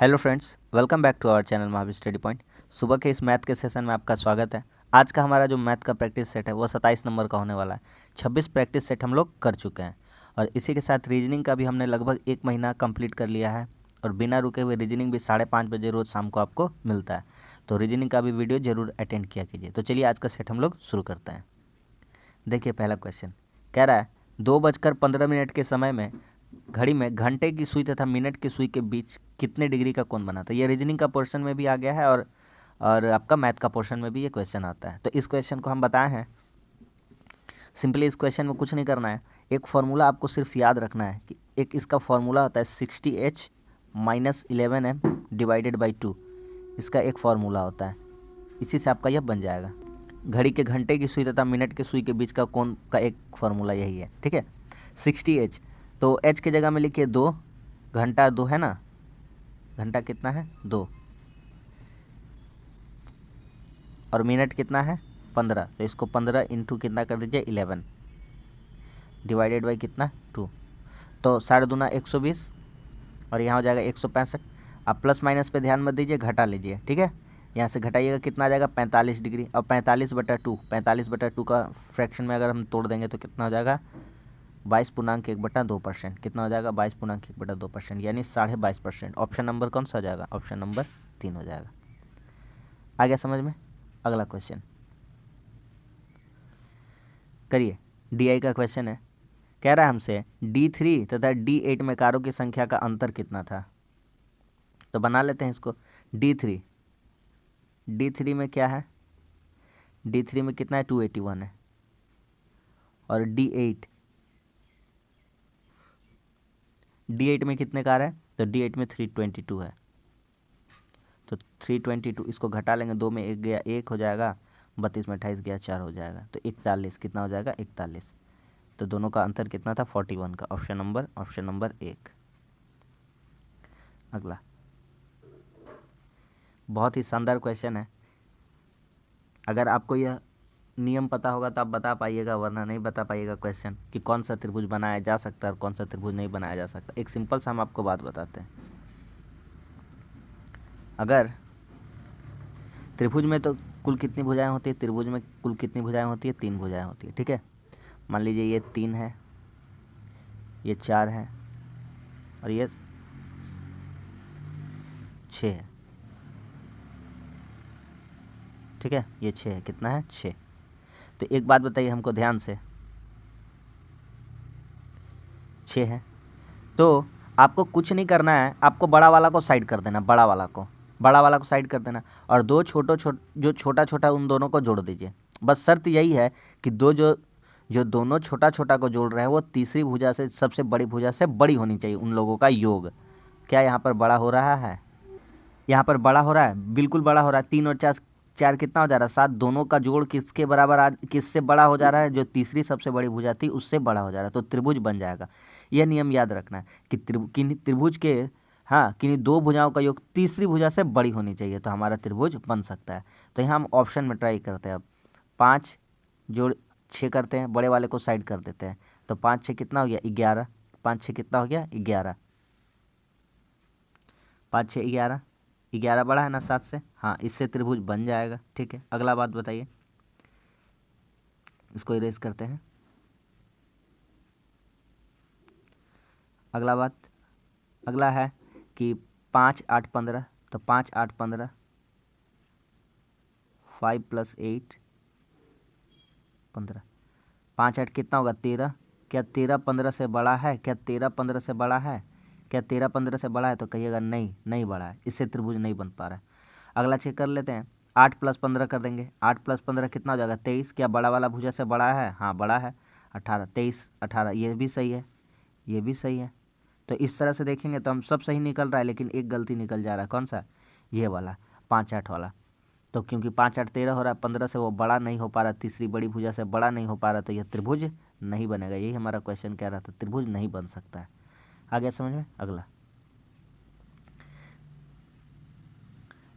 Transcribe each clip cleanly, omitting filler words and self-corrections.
Hello friends, welcome back to our channel Mahavir study point. सुबह के इस मैथ के सेशन में आपका स्वागत है। आज का हमारा जो मैथ का प्रैक्टिस सेट है वो 27 नंबर का होने वाला है। 26 प्रैक्टिस सेट हम लोग कर चुके हैं और इसी के साथ रीजनिंग का भी हमने लगभग 1 महीना कंप्लीट कर लिया है और बिना रुके हुए रीजनिंग भी 5:30 बजे रोज़ शाम को आपको मिलता है। तो रीजनिंग का भी वीडियो ज़रूर अटेंड किया कीजिए। तो चलिए आज का सेट हम लोग शुरू करते हैं। देखिए पहला क्वेश्चन कह रहा है 2:15 के समय में घड़ी में घंटे की सुई तथा मिनट की सुई के बीच कितने डिग्री का कोण बना था। ये रीजनिंग का पोर्शन में भी आ गया है और आपका मैथ का पोर्शन में भी ये क्वेश्चन आता है। तो इस क्वेश्चन को हम बताए हैं। सिंपली इस क्वेश्चन में कुछ नहीं करना है, एक फार्मूला आपको सिर्फ याद रखना है कि एक इसका फार्मूला होता है 60h - 11m डिवाइडेड बाई 2। इसका एक फार्मूला होता है, इसी से आपका यह बन जाएगा। घड़ी के घंटे की सुई तथा मिनट की सुई के बीच का कोण का एक फार्मूला यही है, ठीक है। 60h तो h की जगह में लिखिए 2, घंटा 2 है ना, घंटा कितना है 2, और मिनट कितना है 15, तो इसको 15 इंटू कितना कर दीजिए 11 डिवाइडेड बाई कितना 2, तो 2.5 120 और यहाँ हो जाएगा 165। आप प्लस माइनस पे ध्यान मत दीजिए, घटा लीजिए, ठीक है। यहाँ से घटाइएगा कितना आ जाएगा 45 डिग्री। और 45/2, 45/2 का फ्रैक्शन में अगर हम तोड़ देंगे तो कितना हो जाएगा 22.1/2%। कितना हो जाएगा 22.1/2%, यानी 22.5%। ऑप्शन नंबर कौन सा हो जाएगा, ऑप्शन नंबर 3 हो जाएगा। आ गया समझ में। अगला क्वेश्चन करिए। DI का क्वेश्चन है, कह रहा है हमसे D3 तथा D8 में कारों की संख्या का अंतर कितना था। तो बना लेते हैं इसको। D3 में क्या है, D3 में कितना है 281 है, और D8 में कितने कार है, तो D8 में 322 है। तो 322 इसको घटा लेंगे, 2 में 1 गया 1 हो जाएगा, 32 में 28 गया 4 हो जाएगा, तो 41 कितना हो जाएगा 41। तो दोनों का अंतर कितना था 41 का। Option number 1। अगला बहुत ही शानदार क्वेश्चन है। अगर आपको यह नियम पता होगा तो आप बता पाइएगा, वरना नहीं बता पाइएगा क्वेश्चन कि कौन सा त्रिभुज बनाया जा सकता है और कौन सा त्रिभुज नहीं बनाया जा सकता। एक सिंपल सा हम आपको बात बताते हैं। अगर त्रिभुज में तो कुल कितनी भुजाएं होती है, त्रिभुज में कुल कितनी भुजाएं होती है, 3 भुजाएं होती है, ठीक है। मान लीजिए ये 3 है, ये 4 है और ये 6 है, ठीक है। ये 6 है, कितना है 6। तो एक बात बताइए हमको ध्यान से, 6 है तो आपको कुछ नहीं करना है, आपको बड़ा वाला को साइड कर देना, बड़ा वाला को साइड कर देना, और दो जो छोटा छोटा उन दोनों को जोड़ दीजिए। बस शर्त यही है कि जो दोनों छोटा छोटा को जोड़ रहे हैं वो तीसरी भुजा से, सबसे बड़ी भुजा से बड़ी होनी चाहिए उन लोगों का योग। क्या यहाँ पर बड़ा हो रहा है, यहाँ पर बड़ा हो रहा है, बिल्कुल बड़ा हो रहा है। 3 और 4 कितना हो जा रहा है 7। दोनों का जोड़ किसके बराबर, किससे बड़ा हो जा रहा है, जो तीसरी सबसे बड़ी भुजा थी उससे बड़ा हो जा रहा है, तो त्रिभुज बन जाएगा। यह नियम याद रखना है कि किन्हीं त्रिभुज के, हाँ, किन्हीं दो भुजाओं का योग तीसरी भुजा से बड़ी होनी चाहिए, तो हमारा त्रिभुज बन सकता है। तो यहाँ हम ऑप्शन में ट्राई करते हैं। अब 5 जोड़ 6 करते हैं, बड़े वाले को साइड कर देते हैं, तो 5 6 कितना हो गया 11। 5 6 कितना हो गया 11, 5 6 11, 11 बड़ा है ना 7 से, हाँ, इससे त्रिभुज बन जाएगा, ठीक है। अगला बात बताइए, इसको इरेज करते हैं। अगला है कि 5 8 15, तो 5 8 15, 5 + 8 15, 5 8 कितना होगा 13। क्या 13 15 से बड़ा है, क्या 13 15 से बड़ा है, क्या 13 15 से बड़ा है, तो कहिएगा नहीं बड़ा है, इससे त्रिभुज नहीं बन पा रहा है। अगला चेक कर लेते हैं, 8 + 15 कर देंगे। 8 + 15 कितना हो जाएगा 23। क्या बड़ा वाला भुजा से बड़ा है, हाँ बड़ा है। 18 23 18, ये भी सही है, ये भी सही है। तो इस तरह से देखेंगे तो हम सब सही निकल रहा है, लेकिन एक गलती निकल जा रहा है, कौन सा, ये वाला 5 8 वाला। तो क्योंकि 5 8 13 हो रहा है, 15 से वो बड़ा नहीं हो पा रहा, तीसरी बड़ी भुजा से बड़ा नहीं हो पा रहा, तो यह त्रिभुज नहीं बनेगा। यही हमारा क्वेश्चन कह रहा था, त्रिभुज नहीं बन सकता है। आ गया समझ में। अगला,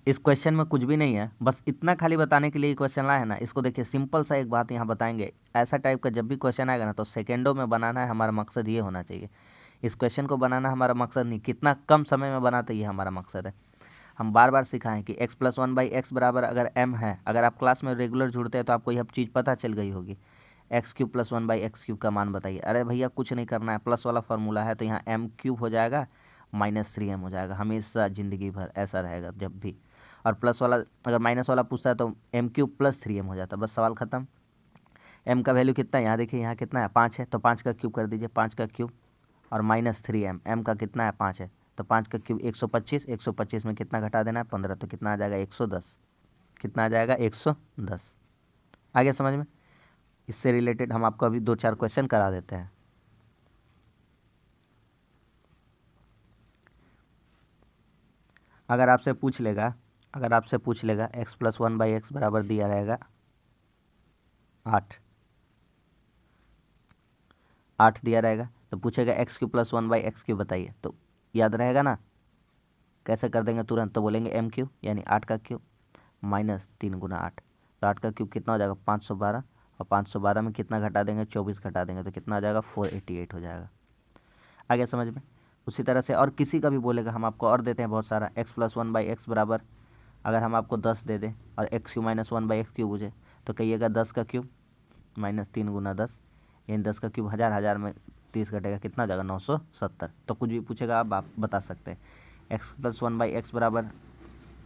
इस क्वेश्चन में कुछ भी नहीं है, बस इतना खाली बताने के लिए क्वेश्चन आया है ना। इसको देखिए, सिंपल सा एक बात यहाँ बताएंगे। ऐसा टाइप का जब भी क्वेश्चन आएगा ना तो सेकेंडों में बनाना है, हमारा मकसद ये होना चाहिए इस क्वेश्चन को बनाना हमारा मकसद नहीं, कितना कम समय में बनाते ये हमारा मकसद है। हम बार बार सिखाएं कि x + 1/x बराबर अगर m है, अगर आप क्लास में रेगुलर जुड़ते हैं तो आपको यह चीज़ पता चल गई होगी। x³ + 1/x³ का मान बताइए। अरे भैया कुछ नहीं करना है, प्लस वाला फार्मूला है तो यहाँ m³ हो जाएगा -3m हो जाएगा, हमेशा ज़िंदगी भर ऐसा रहेगा जब भी। और प्लस वाला अगर माइनस वाला पूछता है तो m³ + 3m हो जाता है, बस सवाल ख़त्म। m का वैल्यू कितना है, यहाँ देखिए यहाँ कितना है 5 है, तो 5 का क्यूब कर दीजिए, 5 का क्यूब और -3m, m का कितना है 5 है तो 5 का क्यूब 125, 125 में कितना घटा देना है 15, तो कितना आ जाएगा 110, कितना आ जाएगा 110। आगे समझ में। इससे रिलेटेड हम आपको अभी 2-4 क्वेश्चन करा देते हैं। अगर आपसे पूछ लेगा x + 1/x बराबर दिया रहेगा 8 दिया रहेगा, तो पूछेगा x³ + 1/x³ बताइए, तो याद रहेगा ना, कैसे कर देंगे तुरंत, तो बोलेंगे m³ यानी 8 का क्यूब -3 × 8, तो 8 का क्यूब कितना हो जाएगा 512, और 512 में कितना घटा देंगे 24 घटा देंगे, तो कितना आ जाएगा 488 हो जाएगा। आगे समझ में। उसी तरह से और किसी का भी बोलेगा, हम आपको और देते हैं बहुत सारा, x + 1/x बराबर अगर हम आपको 10 दे दें और x³ - 1/x³ पूछे तो कहिएगा 10 का क्यूब -3 × 10, यानी 10 का क्यूब 1000 में 30 घटेगा, कितना हो जाएगा 970। तो कुछ भी पूछेगा आप बता सकते हैं। x + 1/x बराबर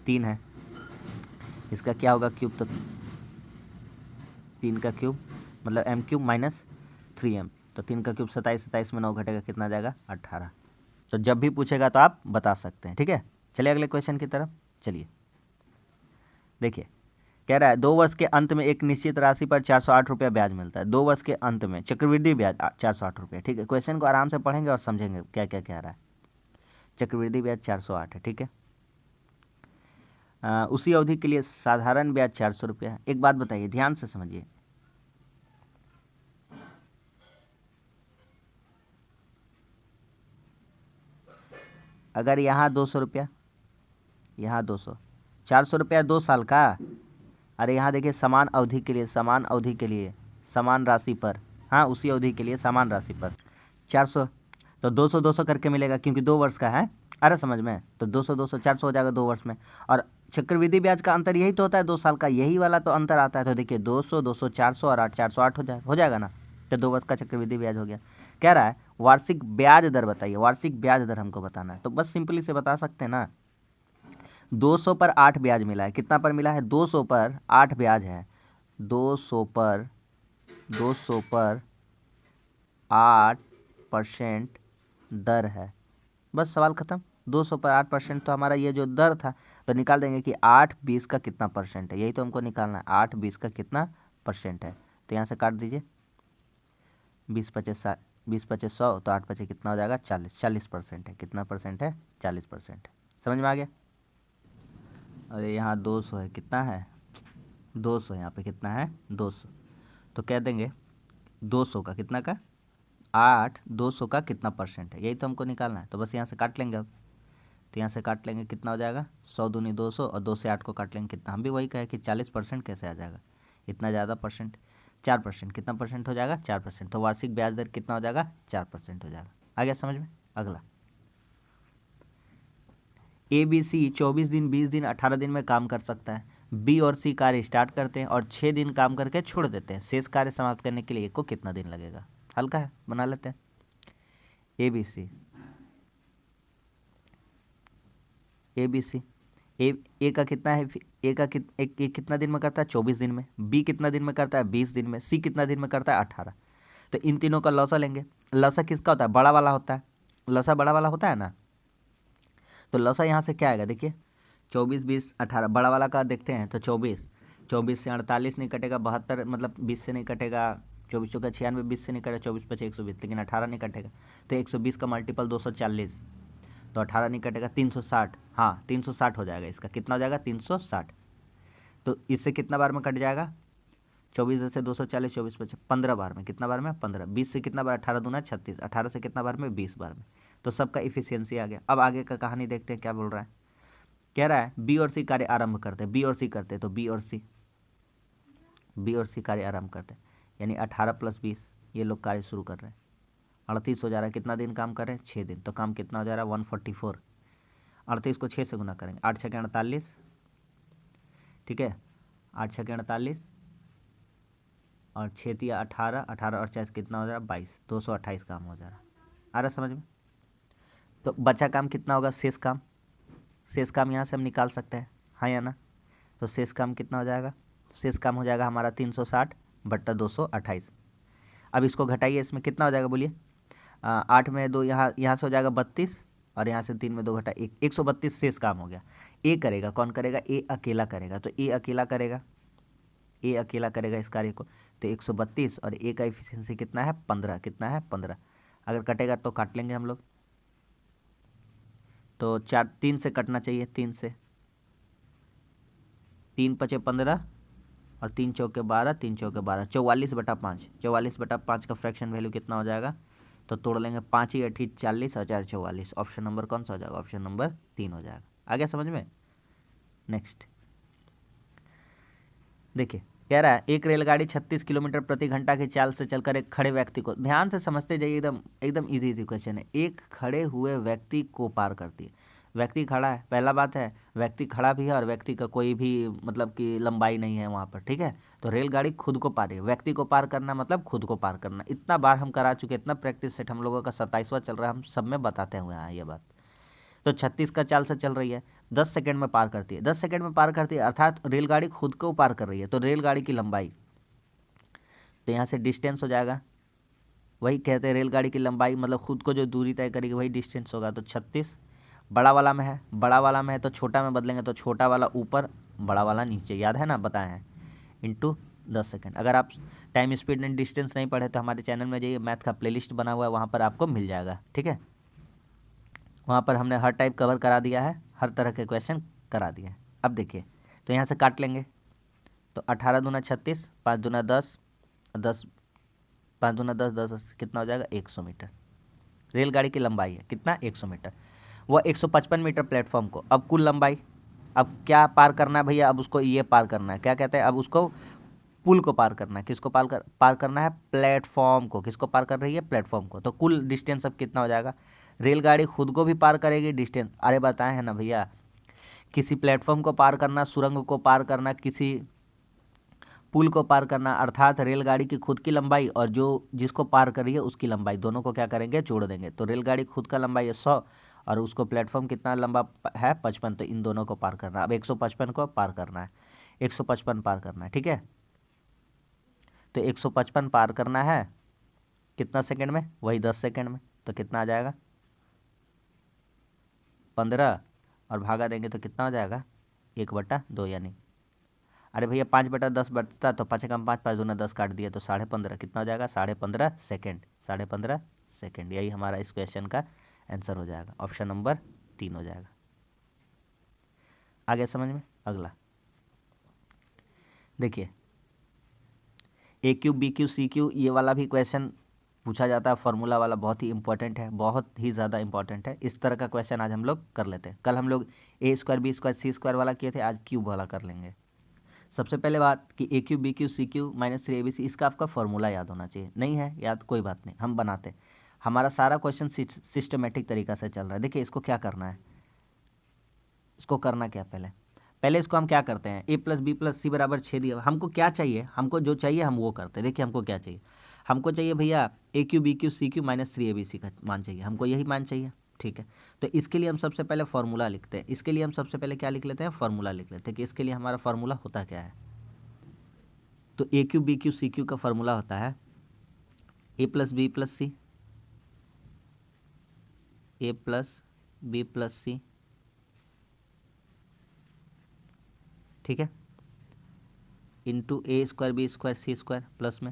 3 है, इसका क्या होगा क्यूब, तो 3 का क्यूब मतलब m³ - 3m, तो 3 का क्यूब 27, 27 में 9 घटेगा, कितना आ जाएगा 18। तो जब भी पूछेगा तो आप बता सकते हैं, ठीक है। चलिए अगले क्वेश्चन की तरफ चलिए। देखिए कह रहा है 2 वर्ष के अंत में एक निश्चित राशि पर 408 रुपया ब्याज मिलता है। 2 वर्ष के अंत में चक्रवृद्धि ब्याज 408 रुपया, ठीक है। क्वेश्चन को आराम से पढ़ेंगे और समझेंगे क्या क्या कह रहा है। चक्रवृद्धि ब्याज 408 है, ठीक है। उसी अवधि के लिए साधारण ब्याज 400 रुपया है। एक बात बताइए, ध्यान से समझिए, अगर यहाँ 200 रुपया, यहाँ 200, 400 रुपया 2 साल का। अरे यहाँ देखिए समान अवधि के लिए, समान अवधि के लिए समान राशि पर, हाँ उसी अवधि के लिए समान राशि पर 400, तो 200 200 करके मिलेगा क्योंकि 2 वर्ष का है। अरे समझ में, तो 200 200 400 हो जाएगा 2 वर्ष में। और चक्रवृद्धि ब्याज का अंतर यही तो होता है 2 साल का, यही वाला तो अंतर आता है। तो देखिए 200 200 400 और 8 408 हो जाएगा ना, तो 2 वर्ष का चक्रवृद्धि ब्याज हो गया। कह रहा है वार्षिक ब्याज दर बताइए, वार्षिक ब्याज दर हमको बताना है, तो बस सिंपली से बता सकते हैं ना। 200 पर 8 ब्याज मिला है, कितना पर मिला है 200 पर 8 ब्याज है, 200 पर 8% दर है, बस सवाल खत्म। 200 पर 8% तो हमारा ये जो दर था, तो निकाल देंगे कि 8 20 का कितना परसेंट है, यही तो हमको निकालना है, 8 20 का कितना परसेंट है। तो यहाँ से काट दीजिए, 20 25 100, तो 8 25 कितना हो जाएगा 40, 40% है। कितना परसेंट है 40% है। समझ में आ गया। अरे यहाँ 200 है, कितना है 200, यहाँ पे कितना है 200, तो कह देंगे 200 का कितना का 8, 200 का कितना परसेंट है, यही तो हमको निकालना है। तो बस यहाँ से काट लेंगे अब, तो यहाँ से काट लेंगे कितना हो जाएगा 100 दूनी 200, और 2 से 8 को काट लेंगे कितना, हम भी वही कहे कि 40% कैसे आ जाएगा इतना ज़्यादा परसेंट, 4%, कितना परसेंट हो जाएगा 4%। तो वार्षिक ब्याज दर कितना हो जाएगा 4% हो जाएगा। आ गया समझ में। अगला ABC 24 दिन 20 दिन 18 दिन में काम कर सकता है। B और C कार्य स्टार्ट करते हैं और 6 दिन काम करके छोड़ देते हैं। शेष कार्य समाप्त करने के लिए A को कितना दिन लगेगा। हल्का है, बना लेते हैं। ABC A का कितना है, A का कितना दिन में करता है 24 दिन में, B कितना दिन में करता है 20 दिन में, C कितना दिन में करता है 18। तो इन तीनों का लौसा लेंगे। लौसा किसका होता है, बड़ा वाला होता है, लौसा बड़ा वाला होता है ना। तो लौसा यहाँ से क्या आएगा, देखिए 24 20 18, बड़ा वाला का देखते हैं तो 24 से 48 नहीं कटेगा, 72 मतलब 20 से नहीं कटेगा, 24 चौका 96, 20 से नहीं कटेगा, 24 5 120, लेकिन 18 नहीं कटेगा। तो 120 का मल्टीपल 240, तो 18 नहीं कटेगा, 360, हाँ 360 हो जाएगा। इसका कितना हो जाएगा 360। तो इससे कितना बार में कट जाएगा, 24 से 240, 24 5 15 बार में, कितना बार में 15, 20 से कितना बार 18 दूना 36, 18 से कितना बार में 20 बार में। तो सबका इफिशियंसी आ गया। अब आगे का कहानी देखते हैं क्या बोल रहा है। कह रहा है बी और सी कार्य आरंभ करते हैं, बी और सी करते हैं, तो बी और सी कार्य आरंभ करते हैं, यानी 18 + 20 ये लोग कार्य शुरू कर रहे हैं। 38 हो जा रहा है, कितना दिन काम करें, 6 दिन, तो काम कितना हो जा रहा है 144। 38 को 6 से गुना करेंगे, 8 छः 48, ठीक है, 8 छः 48 और 6 तिया 18, 18 और 4 कितना हो जा रहा है 22, 228 काम हो जा रहा है। आ रहा समझ में? तो बचा काम कितना होगा, शेष काम, शेष काम यहाँ से हम निकाल सकते हैं, हाँ या ना? तो शेष काम कितना हो जाएगा, शेष काम हो जाएगा हमारा 360 बट्टा 228। अब इसको घटाइए, इसमें कितना हो जाएगा बोलिए, 8 में 2, यहाँ से हो जाएगा 32 और यहाँ से 3 में 2 घटा 1, 132 शेष काम हो गया। ए करेगा, कौन करेगा, ए अकेला करेगा, तो ए अकेला करेगा, ए अकेला करेगा इस कार्य को, तो 132 और ए का एफिशिएंसी कितना है 15, कितना है 15। अगर कटेगा तो काट लेंगे हम लोग, तो 3 से कटना चाहिए, 3 से, 3 पचे 15 और 3 चौके 12, 3 चौके 12, 44 बटा 5, 44 बटा 5 का फ्रैक्शन वैल्यू कितना हो जाएगा, तो तोड़ लेंगे, 5 ही 8 40 और 4 44, ऑप्शन नंबर कौन सा हो जाएगा, ऑप्शन नंबर 3 हो जाएगा। आ गया समझ में? नेक्स्ट देखिए, कह रहा है एक रेलगाड़ी 36 किलोमीटर प्रति घंटा की चाल से चलकर एक खड़े व्यक्ति को, ध्यान से समझते जाइए, एकदम एकदम इजी क्वेश्चन है, एक खड़े हुए व्यक्ति को पार करती है। व्यक्ति खड़ा है, पहला बात है व्यक्ति खड़ा भी है और व्यक्ति का कोई भी मतलब कि लंबाई नहीं है वहाँ पर, ठीक है। तो रेलगाड़ी खुद को पार है, व्यक्ति को पार करना मतलब खुद को पार करना। इतना बार हम करा चुके, इतना प्रैक्टिस सेट हम लोगों का 27वां चल रहा है, हम सब में बताते हुए आए ये बात। तो 36 का चाल से चल रही है, 10 सेकंड में पार करती है, 10 सेकंड में पार करती है, अर्थात रेलगाड़ी खुद को पार कर रही है। तो रेलगाड़ी की लंबाई, तो यहाँ से डिस्टेंस हो जाएगा, वही कहते हैं रेलगाड़ी की लंबाई मतलब खुद को जो दूरी तय करेगी वही डिस्टेंस होगा। तो 36 बड़ा वाला में है, बड़ा वाला में है तो छोटा में बदलेंगे, तो छोटा वाला ऊपर बड़ा वाला नीचे, याद है ना, बताए हैं, इंटू 10 सेकंड। अगर आप टाइम स्पीड एंड डिस्टेंस नहीं पढ़े तो हमारे चैनल में जाइए, मैथ का प्लेलिस्ट बना हुआ है, वहाँ पर आपको मिल जाएगा, ठीक है। वहाँ पर हमने हर टाइप कवर करा दिया है, हर तरह के क्वेश्चन करा दिए हैं। अब देखिए, तो यहाँ से काट लेंगे, तो 18 दूना 36, 5 दूना 10, 10 5 दूना 10, 10 कितना हो जाएगा 100 मीटर। रेलगाड़ी की लंबाई है कितना 100 मीटर, वह 155 मीटर प्लेटफॉर्म को। अब कुल लंबाई, अब क्या पार करना है भैया, अब उसको ये पार करना है, क्या कहते हैं, अब उसको पुल को पार करना है, किसको पार करना है, प्लेटफॉर्म को। किसको पार कर रही है, प्लेटफॉर्म को। तो कुल डिस्टेंस अब कितना हो जाएगा, रेलगाड़ी खुद को भी पार करेगी डिस्टेंस, अरे बताए हैं ना भैया, किसी प्लेटफॉर्म को पार करना, सुरंग को पार करना, किसी पुल को पार करना, अर्थात रेलगाड़ी की खुद की लंबाई और जो जिसको पार कर रही है उसकी लंबाई, दोनों को क्या करेंगे, जोड़ देंगे। तो रेलगाड़ी खुद का लंबाई है 100 और उसको प्लेटफॉर्म कितना लंबा है 55, तो इन दोनों को पार करना। अब 155 को पार करना है, 155 पार करना है, ठीक है। तो 155 पार करना है कितना सेकंड में, वही 10 सेकंड में, तो कितना आ जाएगा 15 और भागा देंगे तो कितना हो जाएगा 1/2, यानी अरे भैया 5/10 बचता, तो 5 कम 5, 5 दूना 10 काट दिया, तो 15.5 कितना हो जाएगा 15.5 सेकेंड, 15.5 सेकेंड। यही हमारा इस क्वेश्चन का आंसर हो जाएगा, ऑप्शन नंबर 3 हो जाएगा। आगे समझ में? अगला देखिए, a cube b cube c cube, ये वाला भी क्वेश्चन पूछा जाता है, फार्मूला वाला, बहुत ही इंपॉर्टेंट है, बहुत ही ज़्यादा इंपॉर्टेंट है। इस तरह का क्वेश्चन आज हम लोग कर लेते हैं। कल हम लोग ए square b square c square वाला किए थे, आज क्यूब वाला कर लेंगे। सबसे पहले बात कि a cube b cube c cube minus 3 ABC, इसका आपका फॉर्मूला याद होना चाहिए। नहीं है याद, कोई बात नहीं, हम बनाते। हमारा सारा क्वेश्चन सिस्टमेटिक तरीका से चल रहा है। देखिए इसको क्या करना है, इसको करना क्या, पहले इसको हम क्या करते हैं, a+b+c बराबर 6 दिया, हमको क्या चाहिए, हमको जो चाहिए हम वो करते हैं। देखिए हमको क्या चाहिए, हमको चाहिए भैया a cube b cube c cube minus 3ABC का मान चाहिए, हमको यही मान चाहिए, ठीक है। तो इसके लिए हम सबसे पहले फार्मूला लिखते हैं, इसके लिए हम सबसे पहले क्या लिख लेते हैं, फार्मूला लिख लेते हैं कि इसके लिए हमारा फार्मूला होता क्या है। तो a cube b cube c cube का फार्मूला होता है a+b+c, a+b+c, ठीक है, into a square b square c square plus में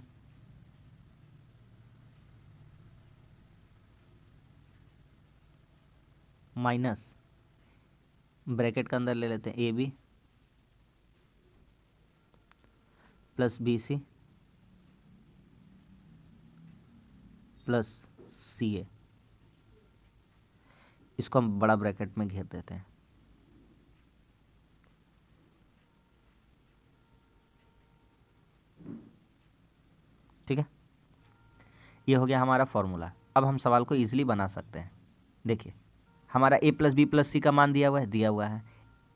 माइनस ब्रैकेट के अंदर ले लेते हैं a b plus b c plus c a, इसको हम बड़ा ब्रैकेट में घेर देते हैं, ठीक है। ये हो गया हमारा फॉर्मूला। अब हम सवाल को ईजिली बना सकते हैं। देखिए हमारा a plus b plus c का मान दिया हुआ है,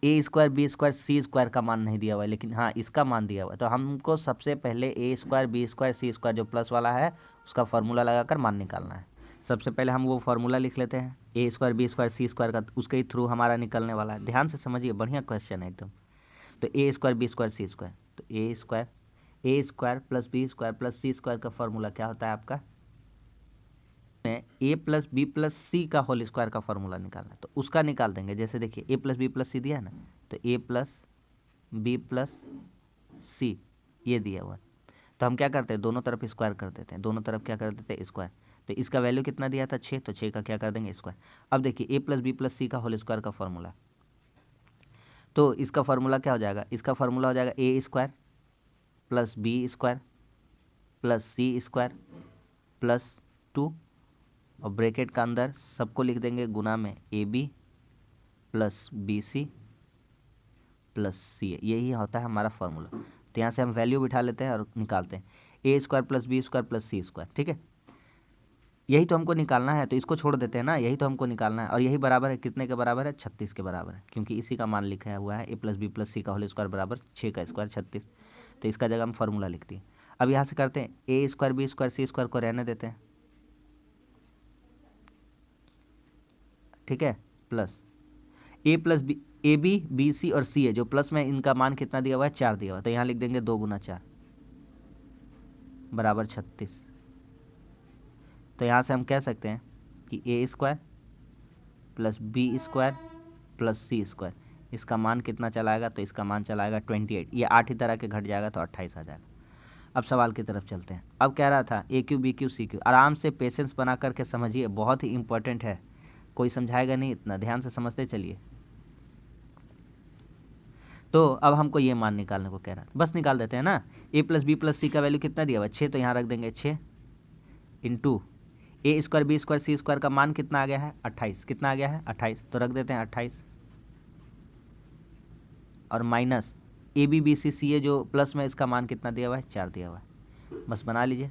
ए square b square c square का मान नहीं दिया हुआ है, लेकिन हाँ इसका मान दिया हुआ है। तो हमको सबसे पहले ए square b square c square जो प्लस वाला है उसका फॉर्मूला लगाकर मान निकालना है। सबसे पहले हम वो फार्मूला लिख लेते हैं, a square b square c square का, उसके ही थ्रू हमारा निकलने वाला है। ध्यान से समझिए, बढ़िया क्वेश्चन है एकदम। तो a square b square c square, तो a square plus b square plus c square का फॉर्मूला क्या होता है आपका, a plus b plus c का होल स्क्वायर का फॉर्मूला निकालना है, तो उसका निकाल देंगे। जैसे देखिए ए प्लस बी प्लस सी दिया है ना, तो ए प्लस बी प्लस सी ये दिया हुआ है, तो हम क्या करते हैं दोनों तरफ स्क्वायर कर देते हैं, दोनों तरफ क्या कर देते हैं स्क्वायर। तो इसका वैल्यू कितना दिया था 6, तो 6 का क्या कर देंगे स्क्वायर। अब देखिए ए प्लस बी प्लस सी का होल स्क्वायर का फॉर्मूला, तो इसका फॉर्मूला क्या हो जाएगा, इसका फॉर्मूला हो जाएगा a square plus b square plus c square plus 2, और ब्रैकेट का अंदर सबको लिख देंगे गुना में a b plus b c plus c, यही होता है हमारा फॉर्मूला। तो यहाँ से हम वैल्यू बिठा लेते हैं और निकालते हैं a square plus b square plus c square, ठीक है। यही तो हमको निकालना है, तो इसको छोड़ देते हैं ना, यही तो हमको निकालना है। और यही बराबर है कितने के बराबर है, 36 के बराबर है, क्योंकि इसी का मान लिखा हुआ है ए प्लस बी प्लस सी का होल स्क्वायर बराबर 6 का स्क्वायर 36। तो इसका जगह हम फॉर्मूला लिखते हैं। अब यहाँ से करते हैं a square b square c square को रहने देते हैं, ठीक है, plus a plus b, a b b c और सी है जो प्लस में, इनका मान कितना दिया हुआ है 4 दिया हुआ है, तो यहाँ लिख देंगे 2 गुना 4 बराबर 36। तो यहाँ से हम कह सकते हैं कि a square plus b square plus c square, इसका मान कितना चलाएगा, तो इसका मान चलाएगा 28। ये 8 ही तरह के घट जाएगा तो 28 आ जाएगा। अब सवाल की तरफ चलते हैं। अब कह रहा था a cube b cube c cube, आराम से पेशेंस बना करके समझिए, बहुत ही इंपॉर्टेंट है, कोई समझाएगा नहीं, इतना ध्यान से समझते चलिए। तो अब हमको ये मान निकालने को कह रहा है, बस निकाल देते हैं ना। ए प्लस बी प्लस सी का वैल्यू कितना दिया हुआ है 6, तो यहाँ रख देंगे 6 into a square b square c square का मान कितना आ गया है 28, कितना आ गया है 28, तो रख देते हैं 28, और minus a b b c c a जो प्लस में, इसका मान कितना दिया हुआ है 4 दिया हुआ है, बस बना लीजिए।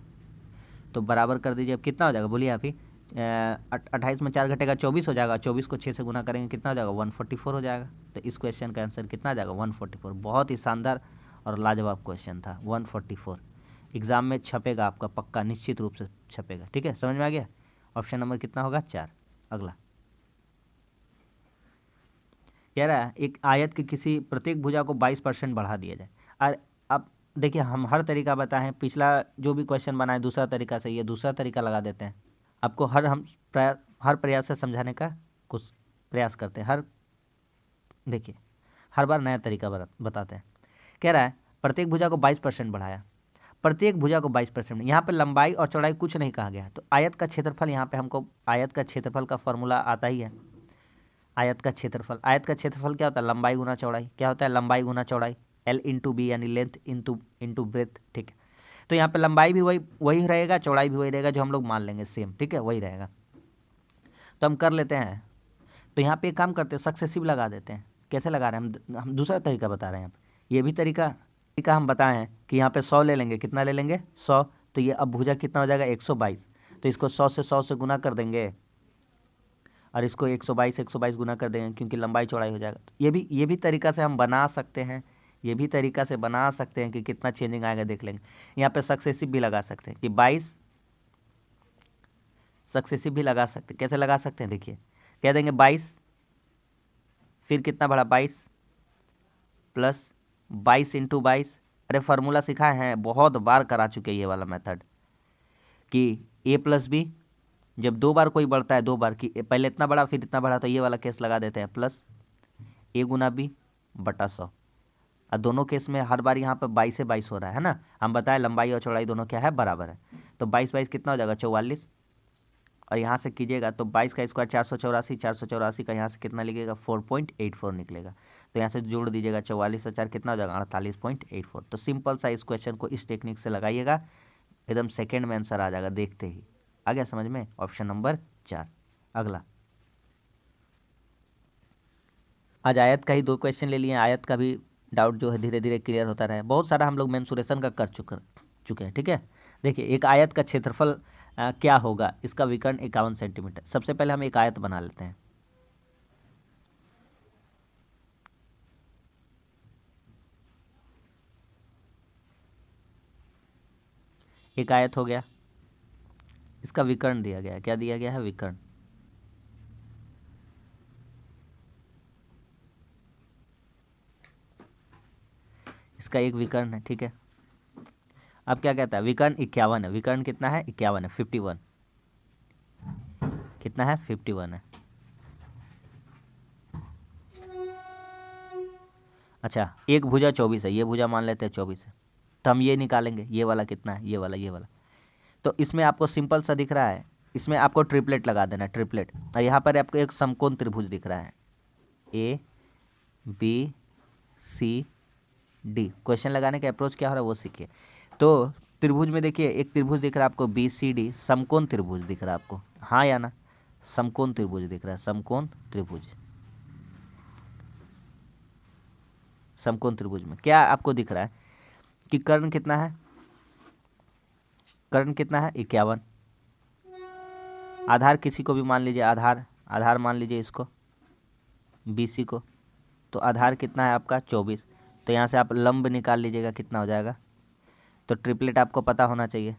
तो बराबर कर दीजिए, अब कितना हो जाएगा बोलिए आप ही, 28 में 4 घटेगा 24 हो जाएगा, 24 को 6 से गुना करेंगे कितना हो जाएगा 144 हो जाएगा। तो इस क्वेश्चन का आंसर कितना आ जाएगा 144। बहुत ही शानदार और लाजवाब क्वेश्चन था 144, एग्जाम में छपेगा आपका पक्का, निश्चित रूप से छपेगा, ठीक है, समझ में आ गया। ऑप्शन नंबर कितना होगा 4। अगला कह रहा है एक आयत की किसी प्रत्येक भुजा को 22% बढ़ा दिया जाए। और अब देखिए हम हर तरीका बताएं, पिछला जो भी क्वेश्चन बनाए दूसरा तरीका से, ये दूसरा तरीका लगा देते हैं आपको। हर प्रयास से समझाने का कुछ प्रयास करते हैं, देखिए हर बार नया तरीका बताते हैं। कह रहा है प्रत्येक भुजा को 22% बढ़ाया, प्रत्येक भुजा को 22%, यहाँ पे लंबाई और चौड़ाई कुछ नहीं कहा गया है। तो आयत का क्षेत्रफल, यहाँ पे हमको आयत का क्षेत्रफल का फॉर्मूला आता ही है, आयत का क्षेत्रफल क्या होता है, लंबाई गुना चौड़ाई, क्या होता है लंबाई गुना चौड़ाई, एल इंटू बी यानी लेंथ इंटू ब्रेथ, ठीक है। तो यहाँ पे लंबाई भी वही रहेगा, चौड़ाई भी वही रहेगा, जो हम लोग मान लेंगे सेम, ठीक है, वही रहेगा। तो हम कर लेते हैं, तो यहाँ पे एक काम करते हैं सक्सेसिव लगा देते हैं। कैसे लगा रहे हैं हम दूसरा तरीका बता रहे हैं, ये भी तरीका हम बताए हैं कि यहाँ पे 100 ले लेंगे, कितना ले लेंगे 100, तो ये अब भुजा कितना हो जाएगा 122, तो इसको 100 से गुना कर देंगे, और इसको 122 गुना कर देंगे, क्योंकि लंबाई चौड़ाई हो जाएगा। तो ये भी तरीका से हम बना सकते हैं, ये भी तरीका से बना सकते हैं कि कितना चेंजिंग आएगा देख लेंगे। यहाँ पे सक्सेसिव भी लगा सकते हैं कि 22, सक्सेसिव भी लगा सकते हैं। कैसे लगा सकते हैं देखिए, कह देंगे 22, फिर कितना बढ़ा 22 प्लस 22 इंटू 22, अरे फार्मूला सिखाए हैं, बहुत बार करा चुके ये वाला मेथड, कि ए प्लस बी जब 2 बार कोई बढ़ता है, 2 बार की पहले इतना बड़ा फिर इतना बड़ा, तो ये वाला केस लगा देते हैं, प्लस ए गुना बी बटा 100। और दोनों केस में हर बार यहाँ पर 22 से 22 हो रहा है ना, हम बताएं लंबाई और चौड़ाई दोनों क्या है बराबर है, तो 22 कितना हो जाएगा 44, और यहाँ से कीजिएगा तो 22 का स्क्वायर 484, 484 का यहाँ से कितना लिखिएगा 4.84 निकलेगा। तो यहाँ से जोड़ दीजिएगा 44 और 4 कितना हो जाएगा 48.84। तो सिंपल सा इस क्वेश्चन को इस टेक्निक से लगाइएगा, एकदम सेकेंड में आंसर आ जाएगा, देखते ही आ गया समझ में। Option number 4। अगला, आज आयत का ही 2 क्वेश्चन ले लिए, आयत का भी डाउट जो है धीरे धीरे क्लियर होता रहे। बहुत सारा हम लोग मेंसुरेशन का कर चुके हैं, ठीक है। देखिए एक आयत का क्षेत्रफल क्या होगा, इसका विकर्ण 51 सेंटीमीटर। सबसे पहले हम एक आयत बना लेते हैं। एक आयत हो गया, इसका विकर्ण दिया गया है, क्या दिया गया है, विकर्ण। इसका एक विकर्ण है, ठीक है। अब क्या कहता है, विकर्ण 51 है। विकर्ण कितना है, 51 है, 51। कितना है, 51 है। अच्छा, एक भुजा 24 है, ये भुजा मान लेते हैं 24 है, तो हम ये निकालेंगे, ये वाला कितना है, ये वाला, ये वाला। तो इसमें आपको सिंपल सा दिख रहा है, इसमें आपको ट्रिपलेट लगा देना, ट्रिपलेट। और यहाँ पर आपको एक समकोण त्रिभुज दिख रहा है, a b c d. Question लगाने का अप्रोच क्या हो रहा है वो सीखिए। तो त्रिभुज में देखिए एक त्रिभुज दिख रहा है आपको बी सी डी, समकोण त्रिभुज दिख रहा है आपको, हाँ या ना, समकोण त्रिभुज दिख रहा है, समकोण त्रिभुज। समकोण त्रिभुज में क्या आपको दिख रहा है कि कर्ण कितना है, कर्ण कितना है, 51। आधार किसी को भी मान लीजिए, आधार, आधार मान लीजिए इसको, BC को, तो आधार कितना है आपका 24। तो यहाँ से आप लंब निकाल लीजिएगा, कितना हो जाएगा। तो ट्रिपलेट आपको पता होना चाहिए।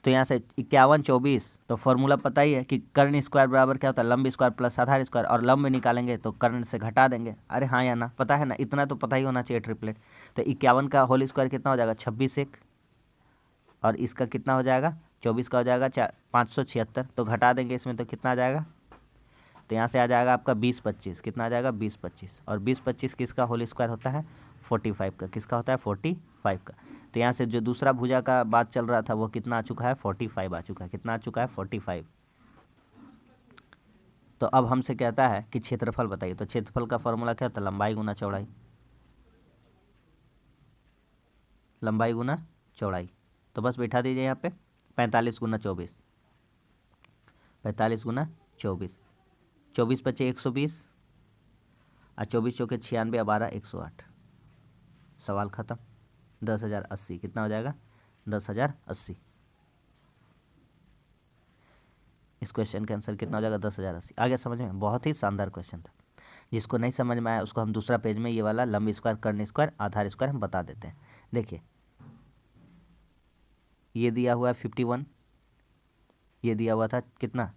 तो यहाँ से 51 24, तो फॉर्मूला पता ही है कि कर्ण स्क्वायर बराबर क्या होता है, लंब स्क्वायर प्लस आधार स्क्वायर, और लंब निकालेंगे तो कर्ण से घटा देंगे। अरे हाँ या ना, पता है ना, इतना तो पता ही होना चाहिए ट्रिपलेट। तो 51 का होल स्क्वायर कितना हो जाएगा, 26 1, और इसका कितना हो जाएगा, 24 का हो जाएगा 576। तो घटा देंगे इसमें, तो कितना आ जाएगा, तो यहाँ से आ जाएगा आपका 20 25। कितना आ जाएगा, 20 25। और 20 25 किसका होल स्क्वायर होता है, 45 का। किसका होता है, 45 का। तो यहाँ से जो दूसरा भुजा का बात चल रहा था वो कितना आ चुका है, 45 आ चुका है। कितना आ चुका है, 45। तो अब हमसे कहता है कि क्षेत्रफल बताइए। तो क्षेत्रफल का फॉर्मूला क्या होता है, लंबाई गुना चौड़ाई, लंबाई गुना चौड़ाई। तो बस बैठा दीजिए यहाँ पे 45 गुना 24, 45 गुना 24, 24 पचे 120, और 24 चौके 96, 12 108। सवाल खत्म। 10,080 कितना हो जाएगा, 10,080। इस क्वेश्चन का आंसर कितना हो जाएगा, 10,080। आगे समझ में, बहुत ही शानदार क्वेश्चन था। जिसको नहीं समझ में आया उसको हम दूसरा पेज में ये वाला लंब स्क्वायर, कर्ण स्क्वायर, आधार स्क्वायर हम बता देते हैं। देखिए ये दिया हुआ है 51, ये दिया हुआ था कितना,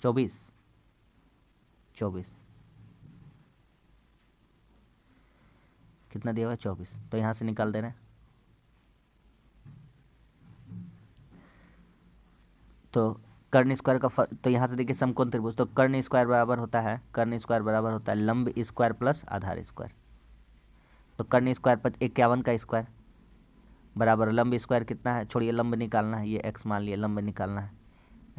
24 24, कितना दिया हुआ है, 24। तो यहाँ से निकाल देना है। तो कर्ण स्क्वायर का तो यहाँ से देखिए समकोण त्रिभुज, तो कर्ण स्क्वायर बराबर होता है, कर्ण स्क्वायर बराबर होता है लंब स्क्वायर प्लस आधार स्क्वायर। तो कर्ण स्क्वायर पर 51 का स्क्वायर बराबर लंब स्क्वायर कितना है, छोड़िए लंब निकालना है, ये x मान लिया, लंब निकालना है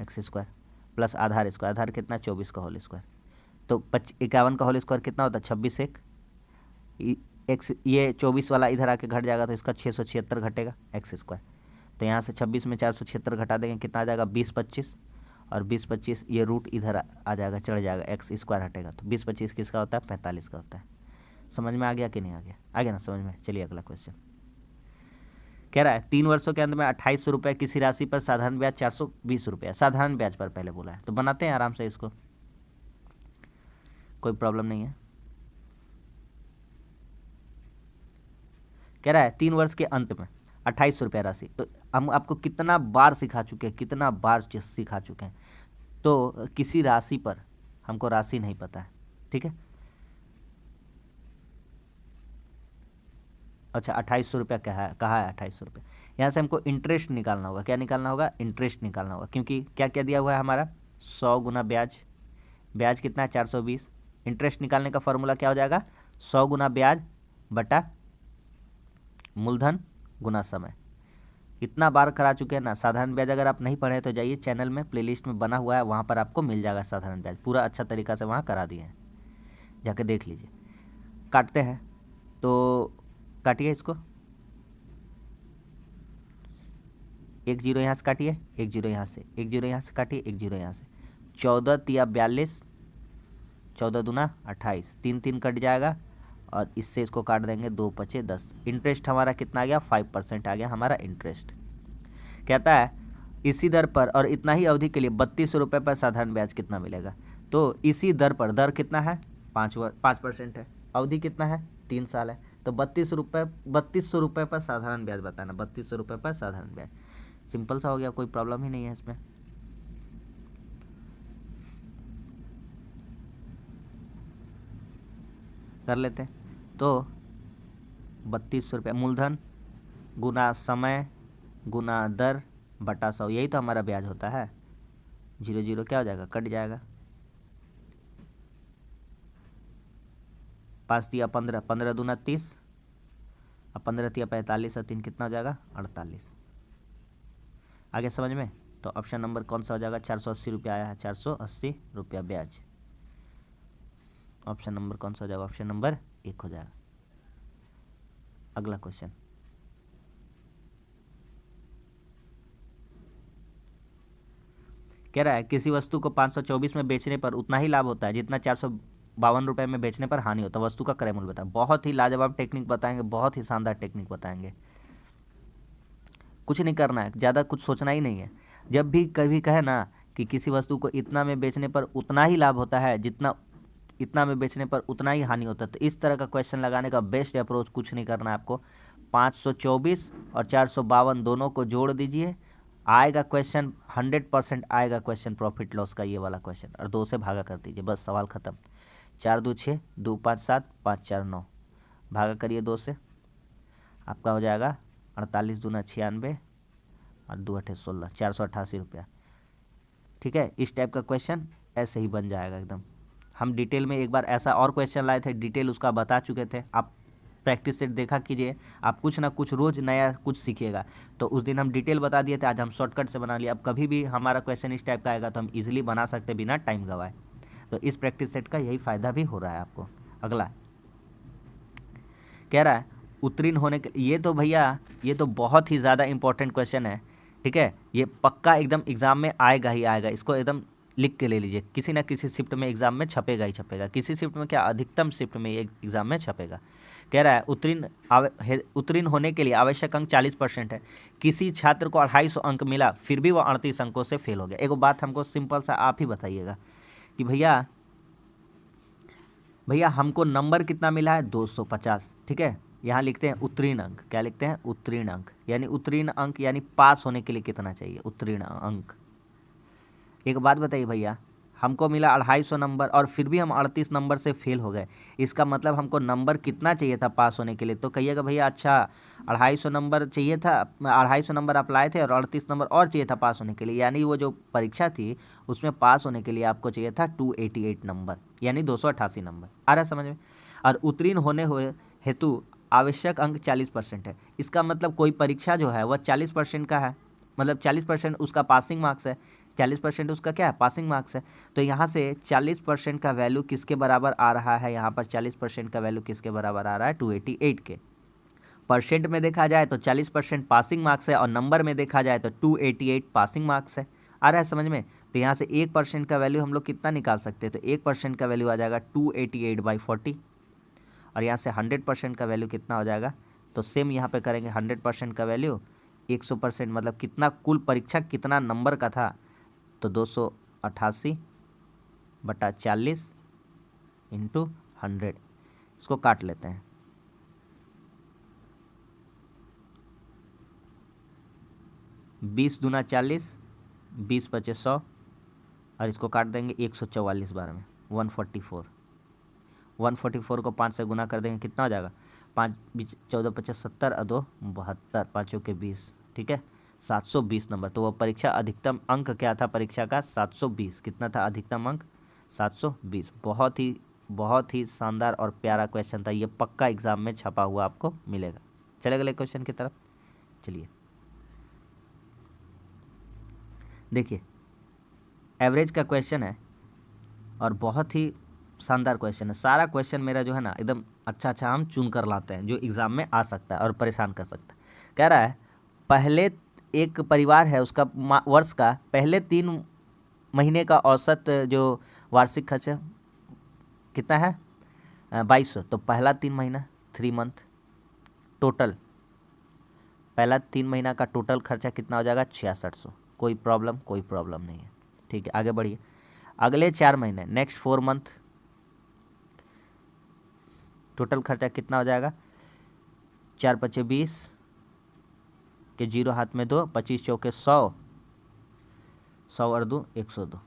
एक्स स्क्वायर प्लस आधार स्क्वायर, आधार कितना 24 का होल स्क्वायर। तो 51 का होल स्क्वायर कितना होता है, 26 1, एक्स, ये 24 वाला इधर आके घट जाएगा तो इसका 676 घटेगा एक्स स्क्वायर। तो यहाँ से 26 में 476 घटा देंगे, कितना आ जाएगा 20 25, और 20 25 ये रूट इधर आ जाएगा, चढ़ जाएगा, एक्स स्क्वायर हटेगा। तो 20 25 किसका होता है, 45 का होता है। समझ में आ गया कि नहीं आ गया, आ गया ना समझ में। चलिए अगला क्वेश्चन कह रहा है 3 वर्षों के अंत में 2800 रुपये किसी राशि पर साधारण ब्याज 420 रुपये, साधारण ब्याज पर पहले बोला है, तो बनाते हैं आराम से इसको, कोई प्रॉब्लम नहीं है। कह रहा है 3 वर्ष के अंत में 2800 रुपया राशि। तो हम आपको कितना बार सिखा चुके हैं, कितना बार सिखा चुके हैं। तो किसी राशि पर, हमको राशि नहीं पता है, ठीक है। अच्छा 2800 रुपया कहा है 2800 रुपये। यहाँ से हमको इंटरेस्ट निकालना होगा, क्या निकालना होगा, इंटरेस्ट निकालना होगा, क्योंकि क्या क्या दिया हुआ है हमारा, 100 गुना ब्याज, ब्याज कितना है 420। इंटरेस्ट निकालने का फॉर्मूला क्या हो जाएगा, 100 गुना ब्याज बटा मूलधन गुना समय। इतना बार करा चुके हैं ना साधारण ब्याज। अगर आप नहीं पढ़े तो जाइए चैनल में, प्लेलिस्ट में बना हुआ है, वहाँ पर आपको मिल जाएगा साधारण ब्याज, पूरा अच्छा तरीका से वहाँ करा दिए हैं, जाके देख लीजिए। काटते हैं, तो काटिए इसको, 1 0 यहाँ से काटिए, 1 0 यहाँ से, 1 0 यहाँ से काटिए, 1 0 यहाँ से। 14 तिया 42, 14 दूना 28, 3 3 कट जाएगा, और इससे इसको काट देंगे, 2 पचे 10। इंटरेस्ट हमारा कितना आ गया, 5% आ गया हमारा इंटरेस्ट। कहता है इसी दर पर और इतना ही अवधि के लिए 32 रुपये पर साधारण ब्याज कितना मिलेगा। तो इसी दर पर, दर कितना है, 5% है, अवधि कितना है, 3 साल है, तो 3200 रुपये पर साधारण ब्याज बताना, 3200 रुपये पर साधारण ब्याज। सिंपल सा हो गया, कोई प्रॉब्लम ही नहीं है इसमें। कर लेते हैं। तो 3200 रुपये मूलधन गुना समय गुना दर बटा 100, यही तो हमारा ब्याज होता है। 0 0 क्या हो जाएगा, कट जाएगा। 5 दिया 15, 15 दूना 30, अब 15 दिया 45 और 3 कितना हो जाएगा, 48। आगे समझ में। तो ऑप्शन नंबर कौन सा हो जाएगा, 480 रुपया आया है, 480 रुपया ब्याज। ऑप्शन नंबर कौन सा हो जाएगा, ऑप्शन नंबर 1 हो जाएगा। अगला क्वेश्चन, कह रहा है किसी वस्तु को 524 में बेचने पर उतना ही लाभ होता है जितना 452 रुपये में बेचने पर हानि होता है। वस्तु का क्रय मूल्य बताएं। बहुत ही लाजवाब टेक्निक बताएंगे, बहुत ही शानदार टेक्निक बताएंगे। कुछ नहीं करना है, ज़्यादा कुछ सोचना ही नहीं है। जब भी कभी कहे ना कि किसी वस्तु को इतना में बेचने पर उतना ही लाभ होता है जितना इतना में बेचने पर उतना ही हानि होता है, तो इस तरह का क्वेश्चन लगाने का बेस्ट अप्रोच कुछ नहीं करना है आपको। 524 और 452 दोनों को जोड़ दीजिए, आएगा क्वेश्चन, 100% आएगा क्वेश्चन प्रॉफिट लॉस का, ये वाला क्वेश्चन, और 2 से भागा कर दीजिए, बस सवाल खत्म। 4 2 6, 2 5 7, 5 4 9, भागा करिए 2 से, आपका हो जाएगा 48 दूना 96 और 2 8 16, 488 रुपया। ठीक है, इस टाइप का क्वेश्चन ऐसे ही बन जाएगा एकदम। हम डिटेल में एक बार ऐसा और क्वेश्चन लाए थे, डिटेल उसका बता चुके थे, आप प्रैक्टिस सेट देखा कीजिए, आप कुछ ना कुछ रोज़ नया कुछ सीखिएगा। तो उस दिन हम डिटेल बता दिए थे, आज हम शॉर्टकट से बना लिया। अब कभी भी हमारा क्वेश्चन इस टाइप का आएगा तो हम इजीली बना सकते बिना टाइम गवाए। तो इस प्रैक्टिस सेट का यही फ़ायदा भी हो रहा है आपको। अगला कह रहा है उत्तीर्ण होने के, ये तो भैया ये तो बहुत ही ज़्यादा इंपॉर्टेंट क्वेश्चन है। ठीक है, ये पक्का एकदम एग्ज़ाम में आएगा ही आएगा, इसको एकदम लिख के ले लीजिए। किसी ना किसी शिफ्ट में एग्जाम में छपेगा ही छपेगा, किसी शिफ्ट में क्या, अधिकतम शिफ्ट में एग्जाम में छपेगा। कह रहा है उत्तीर्ण होने के लिए आवश्यक अंक 40% है। किसी छात्र को 250 अंक मिला फिर भी वो 38 अंकों से फेल हो गया। एक बात हमको सिंपल सा आप ही बताइएगा कि भैया हमको नंबर कितना मिला है, 250। ठीक है, यहाँ लिखते हैं उत्तीर्ण अंक, क्या लिखते हैं, उत्तीर्ण अंक, यानी उत्तीर्ण अंक यानी पास होने के लिए कितना चाहिए, उत्तीर्ण अंक। एक बात बताइए भैया, हमको मिला 250 नंबर और फिर भी हम 38 नंबर से फेल हो गए, इसका मतलब हमको नंबर कितना चाहिए था पास होने के लिए। तो कहिएगा भैया अच्छा 250 नंबर चाहिए था, 250 नंबर आप लाए थे और 38 नंबर और चाहिए था पास होने के लिए, यानी वो जो परीक्षा थी उसमें पास होने के लिए आपको चाहिए था 288 नंबर, यानी 288 नंबर। आ रहा है समझ में। और उत्तीर्ण होने हुए हेतु आवश्यक अंक 40% है। इसका मतलब कोई परीक्षा जो है वह 40% का है, मतलब 40% उसका पासिंग मार्क्स है, 40% उसका क्या है, पासिंग मार्क्स है। तो यहाँ से 40% का वैल्यू किसके बराबर आ रहा है, यहाँ पर 40% का वैल्यू किसके बराबर आ रहा है, 288 के। परसेंट में देखा जाए तो 40% पासिंग मार्क्स है और नंबर में देखा जाए तो 288 पासिंग मार्क्स है। आ रहा है समझ में। तो यहाँ से 1% का वैल्यू हम लोग कितना निकाल सकते हैं, तो 1% का वैल्यू आ जाएगा 288/40, और यहाँ से 100% का वैल्यू कितना हो जाएगा, तो सेम यहाँ पे करेंगे 100% का वैल्यू 100%, मतलब कितना कुल परीक्षा कितना नंबर का था, तो 288/40 इंटू 100, इसको काट लेते हैं। बीस दूना 40, 20 पचे 100, और इसको काट देंगे 144 बार में, 144। 144 को 5 से गुना कर देंगे, कितना हो जाएगा, 5 14 50 70 और 2 72, 5 के 20। ठीक है, 720 नंबर। तो वह परीक्षा अधिकतम अंक क्या था परीक्षा का, 720। कितना था अधिकतम अंक, 720। बहुत ही शानदार और प्यारा क्वेश्चन था, ये पक्का एग्जाम में छपा हुआ आपको मिलेगा। चले अगले क्वेश्चन की तरफ चलिए। देखिए एवरेज का क्वेश्चन है और बहुत ही शानदार क्वेश्चन है। सारा क्वेश्चन मेरा जो है ना एकदम अच्छा हम चुन कर लाते हैं जो एग्ज़ाम में आ सकता है और परेशान कर सकता है। कह रहा है पहले एक परिवार है, उसका वर्ष का पहले 3 महीने का औसत जो वार्षिक खर्च कितना है, 2200। तो पहला 3 महीना 3 मंथ टोटल, पहला 3 महीना का टोटल खर्चा कितना हो जाएगा 6600। कोई प्रॉब्लम नहीं है। ठीक है, आगे बढ़िए। अगले 4 महीने नेक्स्ट 4 मंथ टोटल खर्चा कितना हो जाएगा 4 पचे 20 के 0 हाथ में 2, 25 चौके 100, 100 और 2 102।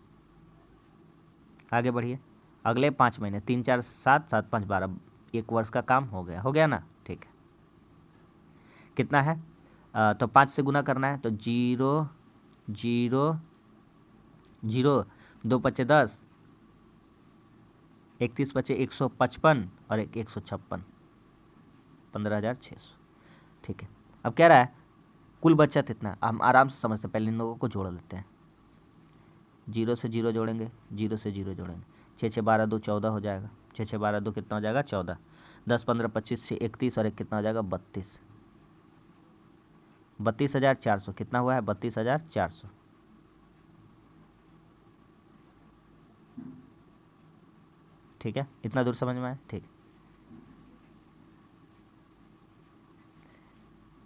आगे बढ़िए। अगले 5 महीने 3 4 7 7 5 12, 1 वर्ष का काम हो गया ना। ठीक है, कितना है तो 5 से गुना करना है, तो 0 0 0, 2 पचे 10, 31 पचे 155 और 156, 15,600। ठीक है, अब कह रहा है कुल बचत इतना। हम आराम से समझते हैं, पहले इन लोगों को जोड़ लेते हैं। 0 से 0 जोड़ेंगे, 0 से 0 जोड़ेंगे, 6 6 12 2 14 हो जाएगा। 6 6 12 2 कितना हो जाएगा 14, 10 15 25 से 31 और 1 कितना हो जाएगा 32, 32,400। कितना हुआ है 32,400। ठीक है, इतना दूर समझ में आया। ठीक,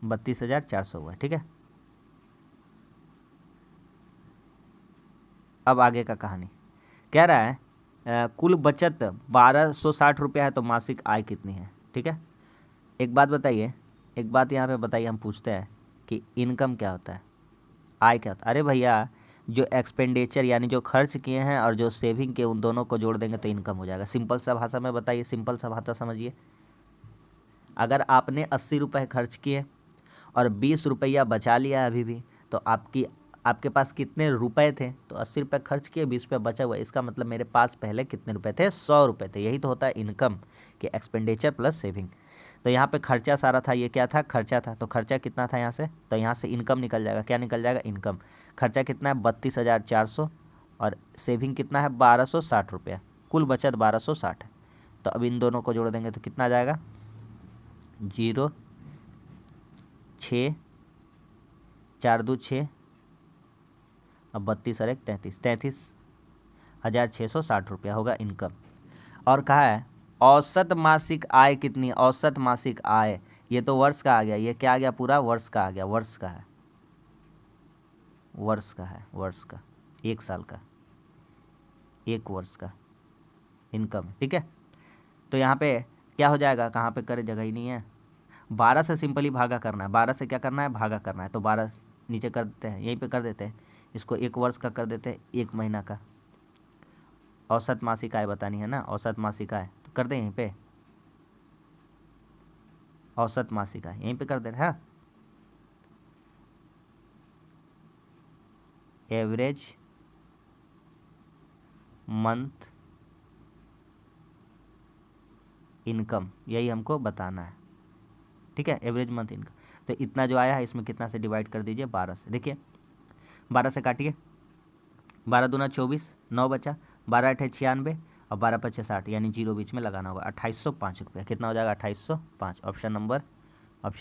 32,400 हुआ है। ठीक है, अब आगे का कहानी कह रहा है कुल बचत 1260 रुपया है, तो मासिक आय कितनी है। ठीक है, एक बात बताइए, एक बात यहाँ पे बताइए, हम पूछते हैं कि इनकम क्या होता है, आय क्या होता है। अरे भैया, जो एक्सपेंडिचर यानी जो खर्च किए हैं और जो सेविंग के, उन दोनों को जोड़ देंगे तो इनकम हो जाएगा। सिंपल सा भाषा में बताइए, सिंपल सा भाषा समझिए। अगर आपने 80 रुपये खर्च किए और 20 रुपया बचा लिया अभी भी, तो आपके पास कितने रुपए थे, तो 80 रुपये खर्च किए, 20 रुपये बचा हुआ, इसका मतलब मेरे पास पहले कितने रुपए थे 100 रुपये थे। यही तो होता है इनकम कि एक्सपेंडिचर प्लस सेविंग। तो यहाँ पे खर्चा सारा था, ये क्या था खर्चा था, तो खर्चा कितना था यहाँ से, तो यहाँ से इनकम निकल जाएगा। क्या निकल जाएगा इनकम। खर्चा कितना है 32,400 और सेविंग कितना है 1260 रुपया, कुल बचत 1260 है। तो अब इन दोनों को जोड़ देंगे तो कितना आ जाएगा 0 6 4 2 6, अब 32 और 1 33, 33,660 रुपया होगा इनकम। और कहा है औसत मासिक आय कितनी, औसत मासिक आय, ये तो वर्ष का आ गया, ये क्या आ गया पूरा वर्ष का आ गया, वर्ष का है, वर्ष का है, वर्ष का, 1 साल का, 1 वर्ष का इनकम। ठीक है, तो यहाँ पे क्या हो जाएगा, कहाँ पे करे, जगह ही नहीं है। 12 से सिंपली भागा करना है, 12 से क्या करना है भागा करना है, तो 12 नीचे कर देते हैं, यहीं पे कर देते हैं, इसको 1 वर्ष का कर देते हैं, 1 महीना का। औसत मासिक आय बतानी है ना, औसत मासिक आय, तो कर दें यहीं पे, औसत मासिक आय यहीं पे कर दे रहे हैं। एवरेज मंथ इनकम, यही हमको बताना है। ठीक है, एवरेज मंथ इनकम। तो इतना जो आया है इसमें कितना से डिवाइड कर दीजिए 12 से। देखिए 12 से काटिए, 12 दूना 24, 9 बचा, 12 अठे 96 और 12 पचे 60, यानी 0 बीच में लगाना होगा। 2805 रुपया कितना हो जाएगा 2805, ऑप्शन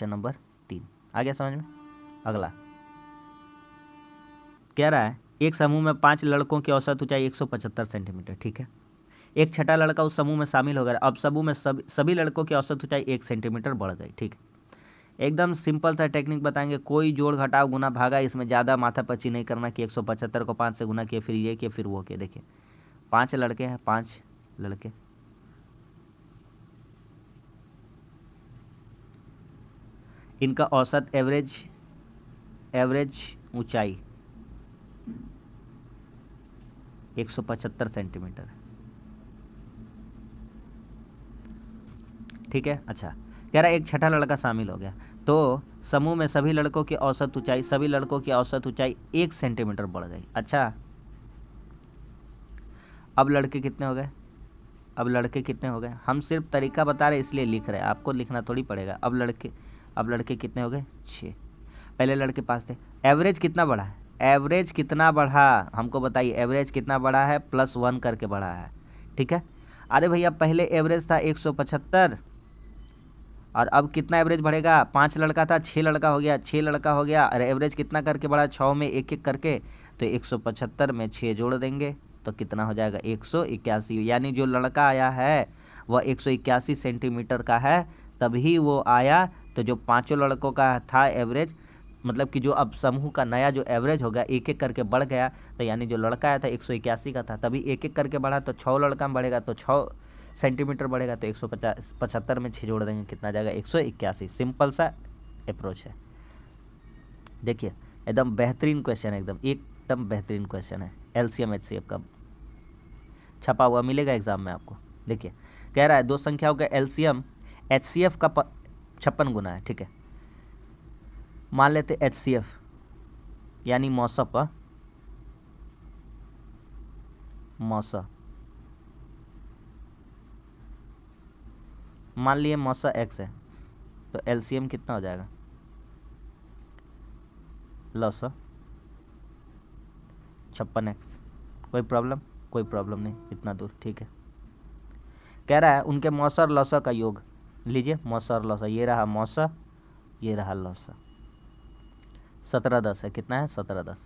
नंबर 3। आ गया समझ में। अगला कह रहा है एक समूह में 5 लड़कों की औसत ऊंचाई 175 सेंटीमीटर। ठीक है, एक छठा लड़का उस समूह में शामिल हो गया। अब समूह में सभी लड़कों की औसत ऊंचाई 1 सेंटीमीटर बढ़ गई। ठीक है, एकदम सिंपल सा टेक्निक बताएंगे, कोई जोड़ घटाव गुना भागा, इसमें ज़्यादा माथापच्ची नहीं करना कि 175 को 5 से गुना किया, फिर ये किया फिर वो किया। देखिए 5 लड़के हैं, 5 लड़के, इनका औसत एवरेज ऊंचाई 175 सेंटीमीटर। ठीक है, अच्छा कह रहा है एक छठा लड़का शामिल हो गया, तो समूह में सभी लड़कों की औसत ऊंचाई 1 सेंटीमीटर बढ़ गई। अच्छा अब लड़के कितने हो गए, हम सिर्फ तरीका बता रहे इसलिए लिख रहे हैं, आपको लिखना थोड़ी पड़ेगा। अब लड़के कितने हो गए 6। पहले लड़के 5 थे। एवरेज कितना बढ़ा, हमको बताइए एवरेज कितना बढ़ा है, +1 करके बढ़ा है। ठीक है, अरे भैया पहले एवरेज था 175 और अब कितना एवरेज बढ़ेगा, 5 लड़का था 6 लड़का हो गया, और एवरेज कितना करके बढ़ा 6 में 1 करके, तो 175 में 6 जोड़ देंगे तो कितना हो जाएगा 181, यानी जो लड़का आया है वह 181 सेंटीमीटर का है, तभी वो आया। तो जो पांचों लड़कों का था एवरेज, मतलब कि जो अब समूह का नया जो एवरेज होगा एक एक करके बढ़ गया, तो यानी जो लड़का आया था 181 का था, तभी एक एक करके बढ़ा, तो 6 लड़का में बढ़ेगा तो 6 सेंटीमीटर बढ़ेगा, तो 175 में 6 जोड़ देंगे कितना जाएगा 181। सिंपल सा अप्रोच है। देखिए एकदम बेहतरीन क्वेश्चन है, एकदम बेहतरीन क्वेश्चन है। एलसीएम एचसीएफ का छपा हुआ मिलेगा एग्जाम में आपको। देखिए कह रहा है दो संख्याओं का एलसीएम एचसीएफ का 56 गुना है। ठीक है, मान लेते एचसीएफ यानी मौसा मान लिए मौसा एक्स है, तो एलसीएम कितना हो जाएगा लौसा 56x। कोई प्रॉब्लम नहीं इतना दूर। ठीक है, कह रहा है उनके मौसा और लौसा का योग लीजिए। मौसा और लौसा, ये रहा मौसा, ये रहा लौसा। 1710 है, कितना है 1710।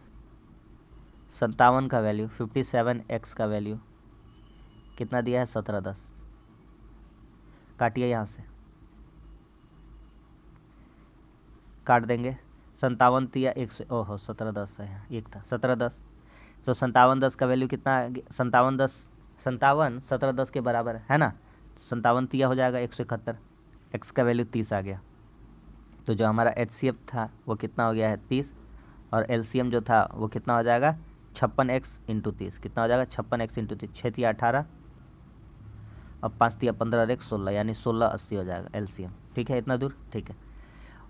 57 का वैल्यू 57x का वैल्यू कितना दिया है 1710। काटिए यहाँ से, काट देंगे। 57 दिया 100, ओहो 1710 है, यहाँ एक था 1710। तो 5710 का वैल्यू कितना, 57 1710 के बराबर है ना। 57 तिया हो जाएगा 171, एक्स का वैल्यू 30 आ गया। तो जो हमारा एचसीएफ था वो कितना हो गया है 30, और एलसीएम जो था वो कितना हो जाएगा 56x इंटू 30। कितना हो जाएगा 56x इंटू 30, 6 तिया 18 और 5 तिया 15 और 1 16, यानी 1680 हो जाएगा एलसीएम। ठीक है, इतना दूर। ठीक है,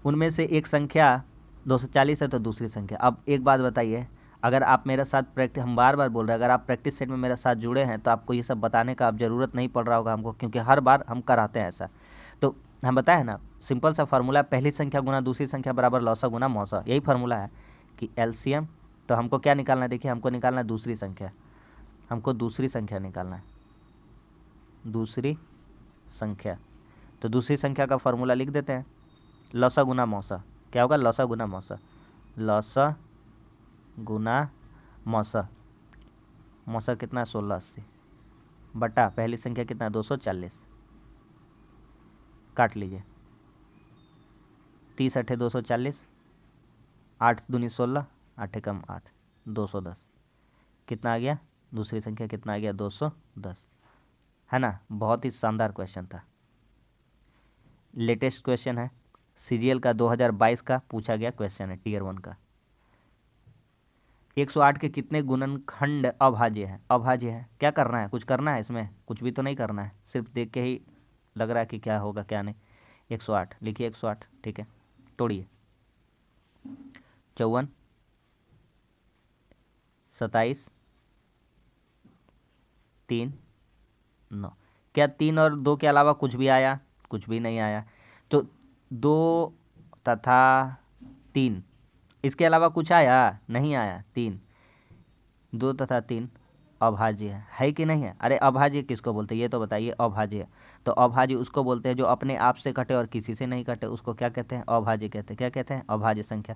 उनमें से एक संख्या 240 है तो दूसरी संख्या। अब एक बात बताइए, अगर आप मेरे साथ प्रैक्टिस, हम बार बार बोल रहे हैं, अगर आप प्रैक्टिस सेट में मेरे साथ जुड़े हैं तो आपको ये सब बताने का अब ज़रूरत नहीं पड़ रहा होगा हमको, क्योंकि हर बार हम कराते हैं ऐसा। तो हम बताए ना, सिंपल सा फार्मूला, पहली संख्या गुना दूसरी संख्या बराबर लौसा गुना मौसा, यही फार्मूला है कि एलसीएम। तो हमको क्या निकालना है, देखिए हमको निकालना है दूसरी संख्या, हमको दूसरी संख्या निकालना है, दूसरी संख्या। तो दूसरी संख्या का फार्मूला लिख देते हैं, लौसा गुना मौसा। क्या होगा, लौसा गुना मौसा, लौसा गुना मौसा। मौसा कितना 1680 बटा पहली संख्या कितना 240, काट लीजिए। 30 अठे 240, 8 दूनी 16, 8 कम 8, 210। कितना आ गया, दूसरी संख्या कितना आ गया 210, है ना। बहुत ही शानदार क्वेश्चन था, लेटेस्ट क्वेश्चन है, सीजीएल का 2022 का पूछा गया क्वेश्चन है, टीयर 1 का। 108 के कितने गुणनखंड अभाज्य है। अभाज्य है, क्या करना है, कुछ करना है इसमें, कुछ भी तो नहीं करना है, सिर्फ देख के ही लग रहा है कि क्या होगा क्या नहीं। 108 लिखिए, 108। ठीक है, तोड़िए। 54, 27, 3, 9। क्या 3 और 2 के अलावा कुछ भी आया, कुछ भी नहीं आया। तो 2 तथा 3, इसके अलावा कुछ आया, नहीं आया। 3, 2 तथा 3 अभाज्य है कि नहीं है। अरे अभाज्य किसको बोलते हैं ये तो बताइए। अभाज्य, तो अभाज्य उसको बोलते हैं जो अपने आप से कटे और किसी से नहीं कटे, उसको क्या कहते हैं, अभाज्य कहते हैं। क्या कहते हैं, अभाज्य संख्या।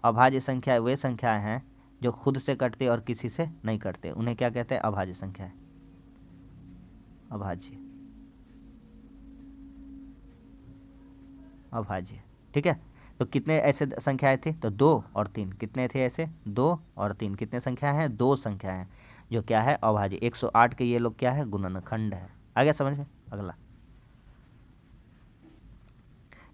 अभाज्य संख्या वे संख्याएं हैं जो खुद से कटते और किसी से नहीं कटते, उन्हें क्या कहते हैं, अभाज्य संख्या है, अभाज्य, अभाज्य। ठीक है, तो कितने ऐसे संख्याएं थी, तो 2 और 3। कितने थे ऐसे, 2 और 3। कितने संख्या हैं, 2 संख्या हैं जो क्या है, अभाज्य। 108 के ये लोग क्या है, गुणनखंड है। आ गया समझ में। अगला,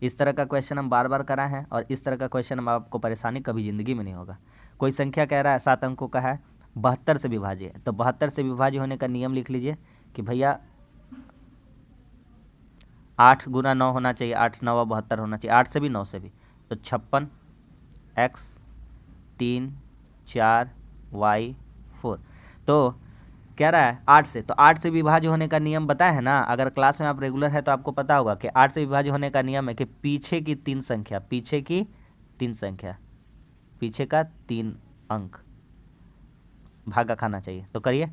इस तरह का क्वेश्चन हम बार बार कराए हैं, और इस तरह का क्वेश्चन हम आपको परेशानी कभी जिंदगी में नहीं होगा। कोई संख्या कह रहा है 7 अंकों का है, 72 से विभाज्य है, तो 72 से विभाज्य होने का नियम लिख लीजिए कि भैया 8 गुना 9 होना चाहिए, 8 9 72 होना चाहिए, 8 से भी 9 से भी। तो 56x 3 4 y 4। तो कह रहा है 8 से, तो 8 से विभाज्य होने का नियम बताया है ना। अगर क्लास में आप रेगुलर है तो आपको पता होगा कि 8 से विभाज्य होने का नियम है कि पीछे की 3 संख्या, पीछे की 3 संख्या, पीछे का 3 अंक भागा खाना चाहिए। तो करिए,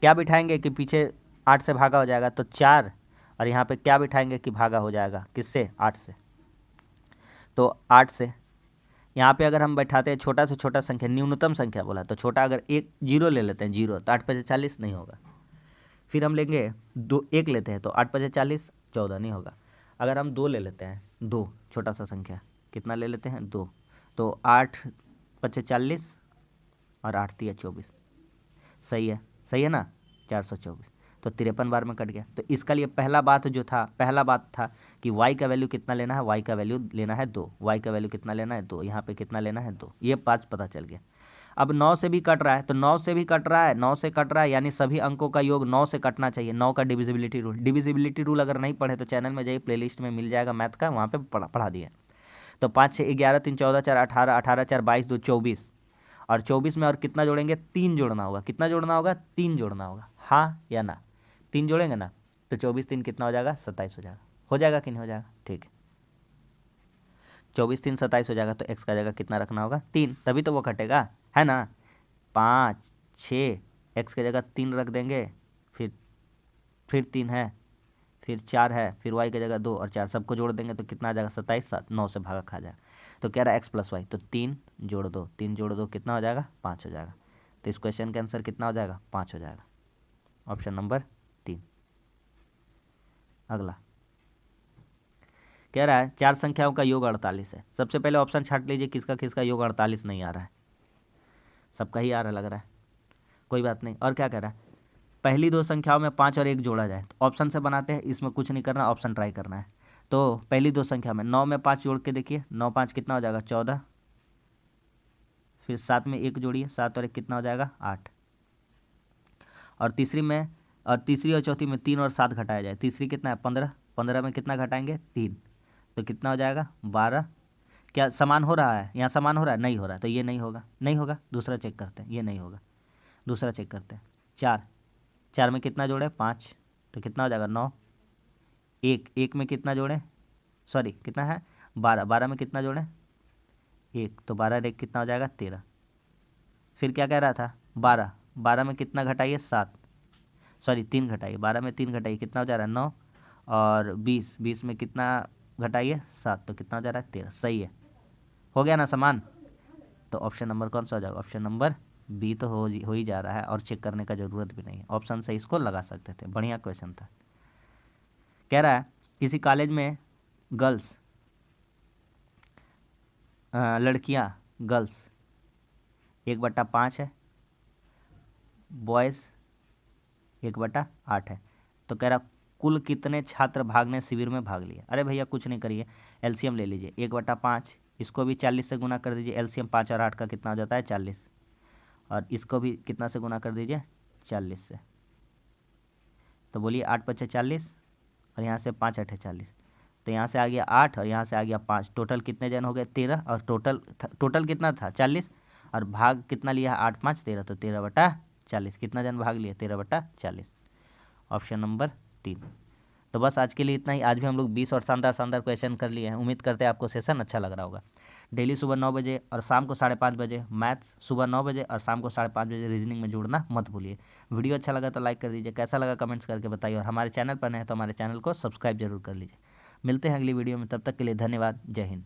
क्या बिठाएंगे कि पीछे 8 से भागा हो जाएगा, तो 4, और यहाँ पे क्या बिठाएंगे कि भागा हो जाएगा किससे, 8 से। तो 8 से यहाँ पे अगर हम बैठाते हैं छोटा से छोटा संख्या, न्यूनतम संख्या बोला, तो छोटा अगर 1 0 ले लेते हैं, 0, तो 8 × 5 = 40 नहीं होगा। फिर हम लेंगे दो, एक लेते हैं तो 8 पचे 40, 14 नहीं होगा। अगर हम 2 ले लेते हैं, 2 छोटा सा संख्या, कितना ले लेते हैं 2, तो 8 पचे 40 और 8 तिया 24, सही है, सही है ना, 424। तो 53 बार में कट गया। तो इसका लिए पहला बात था कि y का वैल्यू कितना लेना है, y का वैल्यू लेना है 2, y का वैल्यू कितना लेना है 2, यहाँ पे कितना लेना है 2, ये 5 पता चल गया। अब 9 से भी कट रहा है, तो 9 से भी कट रहा है, 9 से कट रहा है, यानी सभी अंकों का योग 9 से कटना चाहिए। 9 का डिविजिबिलिटी रूल अगर नहीं पढ़े तो चैनल में जाइए, प्लेलिस्ट में मिल जाएगा मैथ का, वहाँ पे पढ़ा दिया। तो 5 6 11 3 14 4 18 18 4 22 2 24, और 24 में और कितना जोड़ेंगे, 3 जोड़ना होगा। कितना जोड़ना होगा, 3 जोड़ना होगा, हाँ या ना, 3 जोड़ेंगे ना, तो 24 3 कितना हो जाएगा, 27 हो जाएगा कि नहीं हो जाएगा, ठीक है। 24 3 27 हो जाएगा, तो x का जगह कितना रखना होगा, 3, तभी तो वो कटेगा, है ना। 5 6 x की जगह 3 रख देंगे, फिर 3 है, फिर 4 है, फिर y की जगह 2 और 4, सबको जोड़ देंगे तो कितना आ जाएगा, 27, 7 9 से भागा खा जाएगा। तो कह रहा है x प्लस वाई, तो 3 जोड़ 2 कितना हो जाएगा, 5 हो जाएगा। तो इस क्वेश्चन का आंसर कितना हो जाएगा, 5 हो जाएगा, ऑप्शन नंबर 3। अगला कह रहा है 4 संख्याओं का योग 48 है। सबसे पहले ऑप्शन छाट लीजिए, किसका किसका योग 48 नहीं आ रहा है, सबका ही आ रहा लग रहा है, कोई बात नहीं। और क्या कह रहा है, पहली 2 संख्याओं में 5 और 1 जोड़ा जाए, तो ऑप्शन से बनाते हैं, इसमें कुछ नहीं करना, ऑप्शन ट्राई करना है। तो पहली 2 संख्या में 9 में 5 जोड़ के देखिए, 9 5 कितना हो जाएगा, 14, फिर 7 में 1 जोड़िए, 7 और 1 कितना हो जाएगा, 8, और तीसरी और चौथी में 3 और 7 घटाया जाए, तीसरी कितना है, 15, 15 में कितना घटाएंगे, 3, तो कितना हो जाएगा, 12। क्या समान हो रहा है, यहाँ समान हो रहा है, नहीं हो रहा है, तो ये नहीं होगा, दूसरा चेक करते हैं, ये नहीं होगा, दूसरा चेक करते हैं। 4 में कितना जोड़े, 5, तो कितना हो जाएगा, 9, 1 में कितना जोड़े, सॉरी कितना है, 12 में कितना जोड़े, 1, तो 12 1 कितना हो जाएगा, 13। फिर क्या कह रहा था, 12 में कितना घटाइए, 7, सॉरी 3 घटाइए, 12 में 3 घटाइए, कितना हो जा रहा है, 9, और 20 में कितना घटाइए, 7, तो कितना हो जा रहा है, 13, सही है, हो गया ना समान। तो ऑप्शन नंबर कौन सा हो जाएगा, ऑप्शन नंबर बी तो हो ही जा रहा है, और चेक करने का ज़रूरत भी नहीं है, ऑप्शन से इसको लगा सकते थे, बढ़िया क्वेश्चन था। कह रहा है किसी कॉलेज में गर्ल्स लड़कियां गर्ल्स 1/5 है, बॉयज़ 1/8 है। तो कह रहा कुल कितने छात्र शिविर में भाग लिए। अरे भैया कुछ नहीं करिए, एलसीएम ले लीजिए, 1/5, इसको भी 40 से गुना कर दीजिए, एलसीएम 5 और 8 का कितना हो जाता है, 40, और इसको भी कितना से गुना कर दीजिए, 40 से। तो बोलिए 8 पचे 40, और यहाँ से 5 8 40, तो यहाँ से आ गया 8 और यहाँ से आ गया 5, टोटल कितने जन हो गए, 13, और टोटल कितना था, 40, और भाग कितना लिया, 8 5 13, तो 13/40, कितना जन भाग लिए, 13/40, ऑप्शन नंबर 3। तो बस आज के लिए इतना ही। आज भी हम लोग 20 और शानदार क्वेश्चन कर लिए हैं। उम्मीद करते हैं आपको सेशन अच्छा लग रहा होगा। डेली सुबह 9 बजे और शाम को 5:30 बजे मैथ्स, सुबह 9 बजे और शाम को 5:30 बजे रीजनिंग में जुड़ना मत भूलिए। वीडियो अच्छा लगा तो लाइक कर दीजिए, कैसा लगा कमेंट्स करके बताइए, और हमारे चैनल पर नए हैं तो हमारे चैनल को सब्सक्राइब जरूर कर लीजिए। मिलते हैं अगली वीडियो में, तब तक के लिए धन्यवाद, जय हिंद।